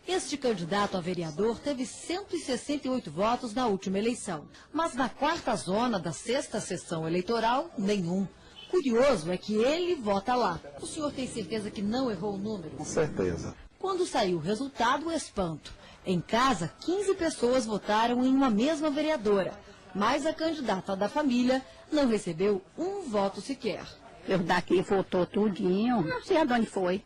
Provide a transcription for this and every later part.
Este candidato a vereador teve 168 votos na última eleição, mas na quarta zona da sexta sessão eleitoral, nenhum. Curioso é que ele vota lá. O senhor tem certeza que não errou o número? Com certeza. Quando saiu o resultado, o espanto. Em casa, 15 pessoas votaram em uma mesma vereadora, mas a candidata da família não recebeu um voto sequer. Eu daqui votou tudinho, não sei aonde foi.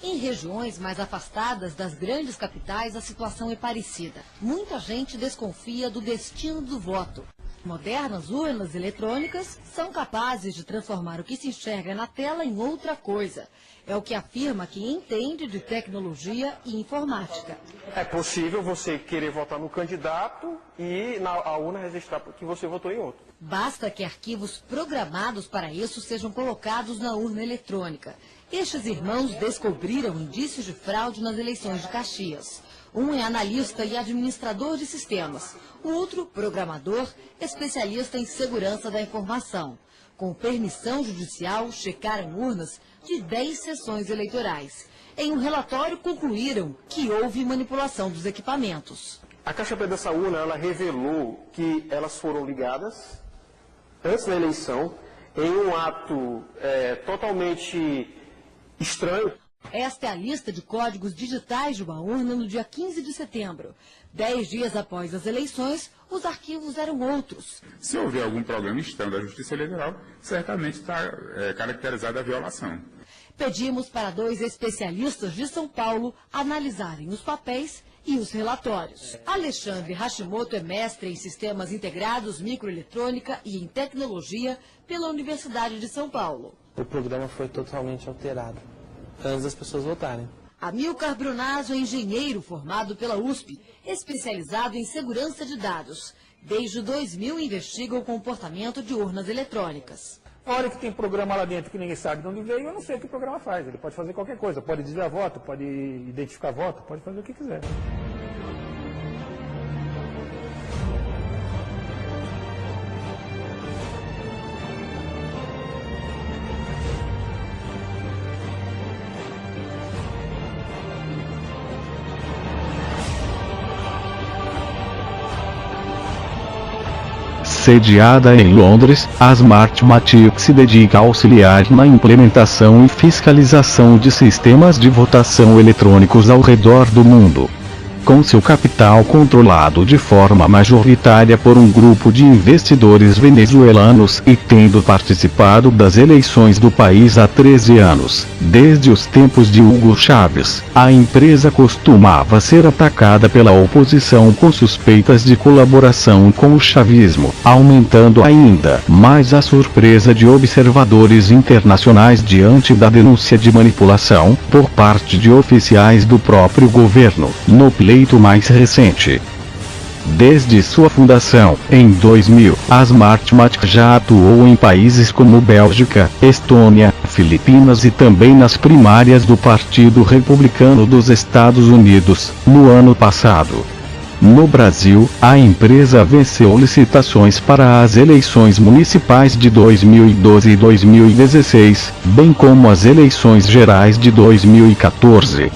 Em regiões mais afastadas das grandes capitais, a situação é parecida. Muita gente desconfia do destino do voto. Modernas urnas eletrônicas são capazes de transformar o que se enxerga na tela em outra coisa. É o que afirma quem entende de tecnologia e informática. É possível você querer votar no candidato e a urna registrar que você votou em outro. Basta que arquivos programados para isso sejam colocados na urna eletrônica. Estes irmãos descobriram indícios de fraude nas eleições de Caxias. Um é analista e administrador de sistemas. O outro, programador, especialista em segurança da informação. Com permissão judicial, checaram urnas de 10 sessões eleitorais. Em um relatório, concluíram que houve manipulação dos equipamentos. A caixa preta dessa urna, ela revelou que elas foram ligadas antes da eleição em um ato totalmente estranho. Esta é a lista de códigos digitais de uma urna no dia 15 de setembro. 10 dias após as eleições, os arquivos eram outros. Se houver algum problema externo da Justiça Eleitoral, certamente está caracterizada a violação. Pedimos para 2 especialistas de São Paulo analisarem os papéis e os relatórios. Alexandre Hashimoto é mestre em Sistemas Integrados, Microeletrônica e em Tecnologia pela Universidade de São Paulo. O programa foi totalmente alterado antes das pessoas votarem. Amilcar Brunazzo é engenheiro formado pela USP, especializado em segurança de dados. Desde 2000 investiga o comportamento de urnas eletrônicas. A hora que tem programa lá dentro que ninguém sabe de onde veio, eu não sei o que o programa faz. Ele pode fazer qualquer coisa, pode desviar voto, pode identificar voto, pode fazer o que quiser. Sediada em Londres, a Smartmatic se dedica a auxiliar na implementação e fiscalização de sistemas de votação eletrônicos ao redor do mundo. Com seu capital controlado de forma majoritária por um grupo de investidores venezuelanos e tendo participado das eleições do país há 13 anos, desde os tempos de Hugo Chávez, a empresa costumava ser atacada pela oposição com suspeitas de colaboração com o chavismo, aumentando ainda mais a surpresa de observadores internacionais diante da denúncia de manipulação, por parte de oficiais do próprio governo, no pleito mais recente. Desde sua fundação, em 2000, a Smartmatic já atuou em países como Bélgica, Estônia, Filipinas e também nas primárias do Partido Republicano dos Estados Unidos, no ano passado. No Brasil, a empresa venceu licitações para as eleições municipais de 2012 e 2016, bem como as eleições gerais de 2014.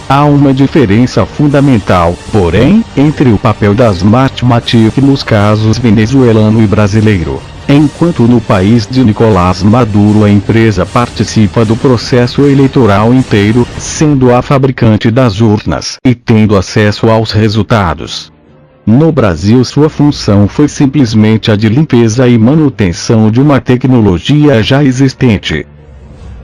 Há uma diferença fundamental, porém, entre o papel da Smartmatic nos casos venezuelano e brasileiro. Enquanto no país de Nicolás Maduro a empresa participa do processo eleitoral inteiro, sendo a fabricante das urnas e tendo acesso aos resultados. No Brasil sua função foi simplesmente a de limpeza e manutenção de uma tecnologia já existente.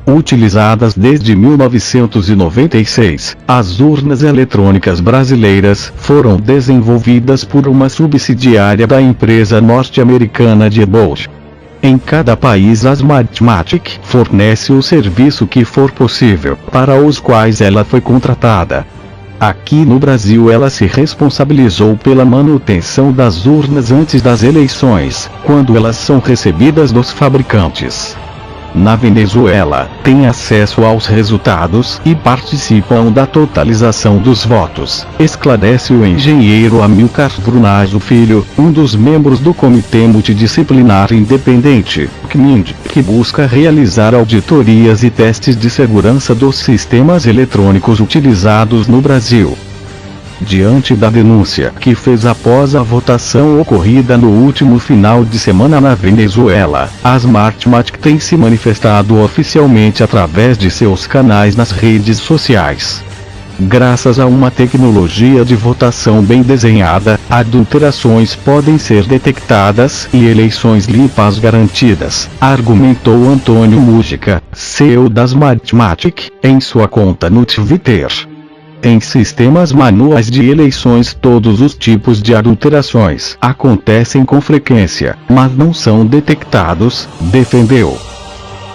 Utilizadas desde 1996, as urnas eletrônicas brasileiras foram desenvolvidas por uma subsidiária da empresa norte-americana Diebold. Em cada país a Smartmatic fornece o serviço que for possível, para os quais ela foi contratada. Aqui no Brasil ela se responsabilizou pela manutenção das urnas antes das eleições, quando elas são recebidas dos fabricantes. Na Venezuela, tem acesso aos resultados e participam da totalização dos votos, esclarece o engenheiro Amilcar Brunazzo Filho, um dos membros do Comitê Multidisciplinar Independente, CMIND, que busca realizar auditorias e testes de segurança dos sistemas eletrônicos utilizados no Brasil. diante da denúncia que fez após a votação ocorrida no último final de semana na Venezuela, a Smartmatic tem se manifestado oficialmente através de seus canais nas redes sociais. Graças a uma tecnologia de votação bem desenhada, adulterações podem ser detectadas e eleições limpas garantidas, argumentou Antônio Múgica, CEO da Smartmatic, em sua conta no Twitter. Em sistemas manuais de eleições, todos os tipos de adulterações acontecem com frequência, mas não são detectados, defendeu.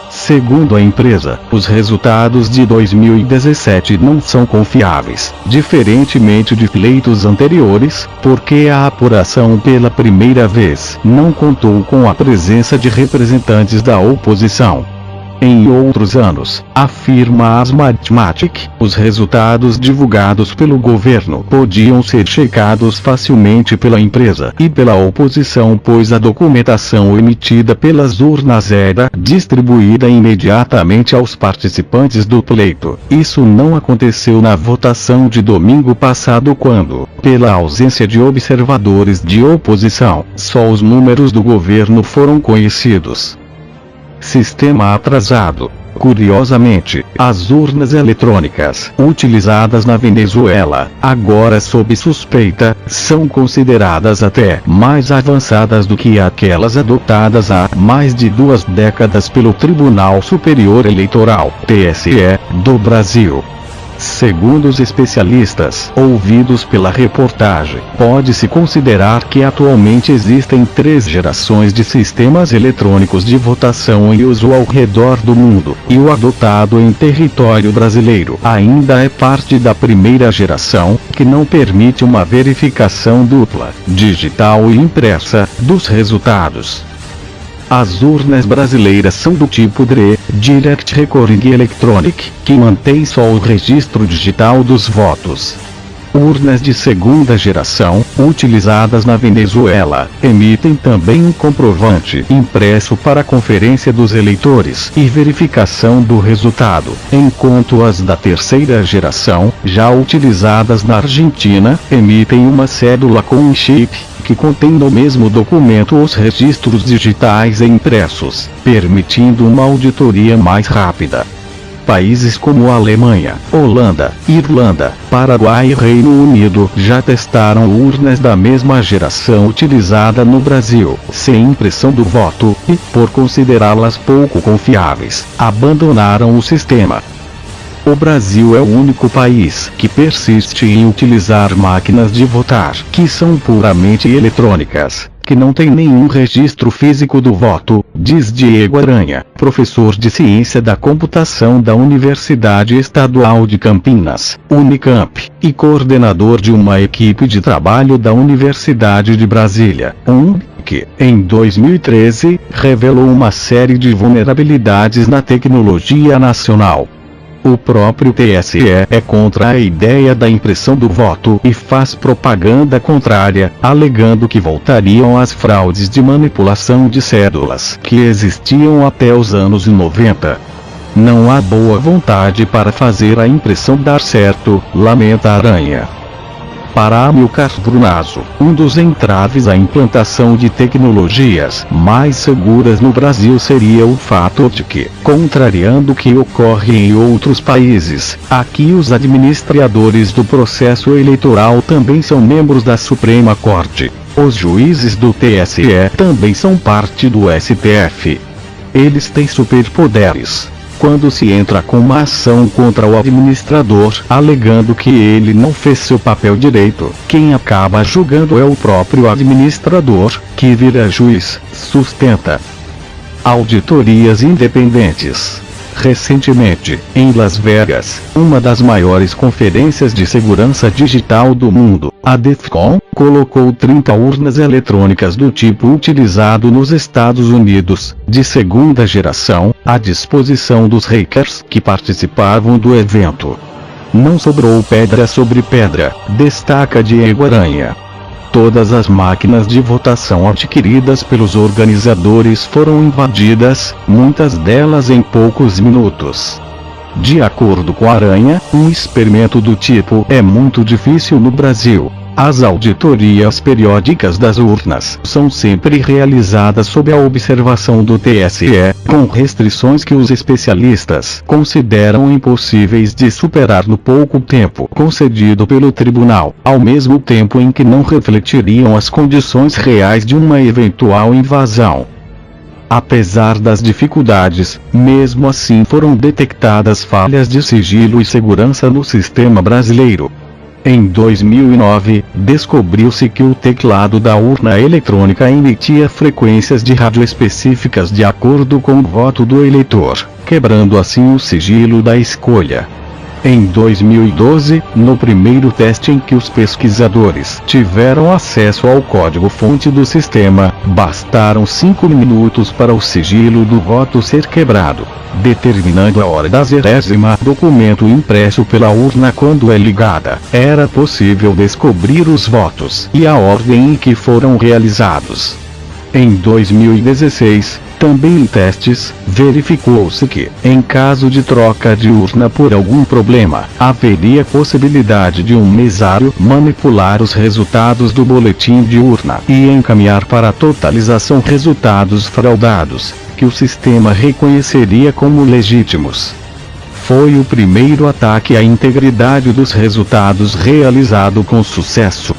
Segundo a empresa, os resultados de 2017 não são confiáveis, diferentemente de pleitos anteriores, porque a apuração pela primeira vez não contou com a presença de representantes da oposição. Em outros anos, afirma a Smartmatic, os resultados divulgados pelo governo podiam ser checados facilmente pela empresa e pela oposição, pois a documentação emitida pelas urnas era distribuída imediatamente aos participantes do pleito. Isso não aconteceu na votação de domingo passado, quando, pela ausência de observadores de oposição, só os números do governo foram conhecidos. Sistema atrasado. Curiosamente, as urnas eletrônicas utilizadas na Venezuela, agora sob suspeita, são consideradas até mais avançadas do que aquelas adotadas há mais de 2 décadas pelo Tribunal Superior Eleitoral, TSE, do Brasil. Segundo os especialistas ouvidos pela reportagem, pode-se considerar que atualmente existem 3 gerações de sistemas eletrônicos de votação em uso ao redor do mundo, e o adotado em território brasileiro ainda é parte da primeira geração, que não permite uma verificação dupla, digital e impressa, dos resultados. As urnas brasileiras são do tipo DRE, Direct Recording Electronic, que mantém só o registro digital dos votos. Urnas de segunda geração, utilizadas na Venezuela, emitem também um comprovante impresso para a conferência dos eleitores e verificação do resultado, enquanto as da terceira geração, já utilizadas na Argentina, emitem uma cédula com um chip, que contém no mesmo documento os registros digitais e impressos, permitindo uma auditoria mais rápida. Países como Alemanha, Holanda, Irlanda, Paraguai e Reino Unido já testaram urnas da mesma geração utilizada no Brasil, sem impressão do voto, e, por considerá-las pouco confiáveis, abandonaram o sistema. O Brasil é o único país que persiste em utilizar máquinas de votar que são puramente eletrônicas, que não tem nenhum registro físico do voto, diz Diego Aranha, professor de Ciência da Computação da Universidade Estadual de Campinas, Unicamp, e coordenador de uma equipe de trabalho da Universidade de Brasília, que, em 2013, revelou uma série de vulnerabilidades na tecnologia nacional. O próprio TSE é contra a ideia da impressão do voto e faz propaganda contrária, alegando que voltariam às fraudes de manipulação de cédulas que existiam até os anos 90. Não há boa vontade para fazer a impressão dar certo, lamenta Aranha. Para Amilcar Brunazzo, um dos entraves à implantação de tecnologias mais seguras no Brasil seria o fato de que, contrariando o que ocorre em outros países, aqui os administradores do processo eleitoral também são membros da Suprema Corte. Os juízes do TSE também são parte do STF. Eles têm superpoderes. Quando se entra com uma ação contra o administrador, alegando que ele não fez seu papel direito, quem acaba julgando é o próprio administrador, que vira juiz, sustenta. Auditorias independentes. Recentemente, em Las Vegas, uma das maiores conferências de segurança digital do mundo, a DEFCON, colocou 30 urnas eletrônicas do tipo utilizado nos Estados Unidos, de segunda geração, à disposição dos hackers que participavam do evento. Não sobrou pedra sobre pedra, destaca Diego Aranha. Todas as máquinas de votação adquiridas pelos organizadores foram invadidas, muitas delas em poucos minutos. De acordo com Aranha, um experimento do tipo é muito difícil no Brasil. As auditorias periódicas das urnas são sempre realizadas sob a observação do TSE, com restrições que os especialistas consideram impossíveis de superar no pouco tempo concedido pelo tribunal, ao mesmo tempo em que não refletiriam as condições reais de uma eventual invasão. Apesar das dificuldades, mesmo assim foram detectadas falhas de sigilo e segurança no sistema brasileiro. Em 2009, descobriu-se que o teclado da urna eletrônica emitia frequências de rádio específicas de acordo com o voto do eleitor, quebrando assim o sigilo da escolha. Em 2012, no primeiro teste em que os pesquisadores tiveram acesso ao código-fonte do sistema, bastaram 5 minutos para o sigilo do voto ser quebrado, determinando a hora da 0ª documento impresso pela urna quando é ligada. Era possível descobrir os votos e a ordem em que foram realizados. Em 2016, também em testes, verificou-se que, em caso de troca de urna por algum problema, haveria possibilidade de um mesário manipular os resultados do boletim de urna e encaminhar para a totalização resultados fraudados, que o sistema reconheceria como legítimos. Foi o primeiro ataque à integridade dos resultados realizado com sucesso.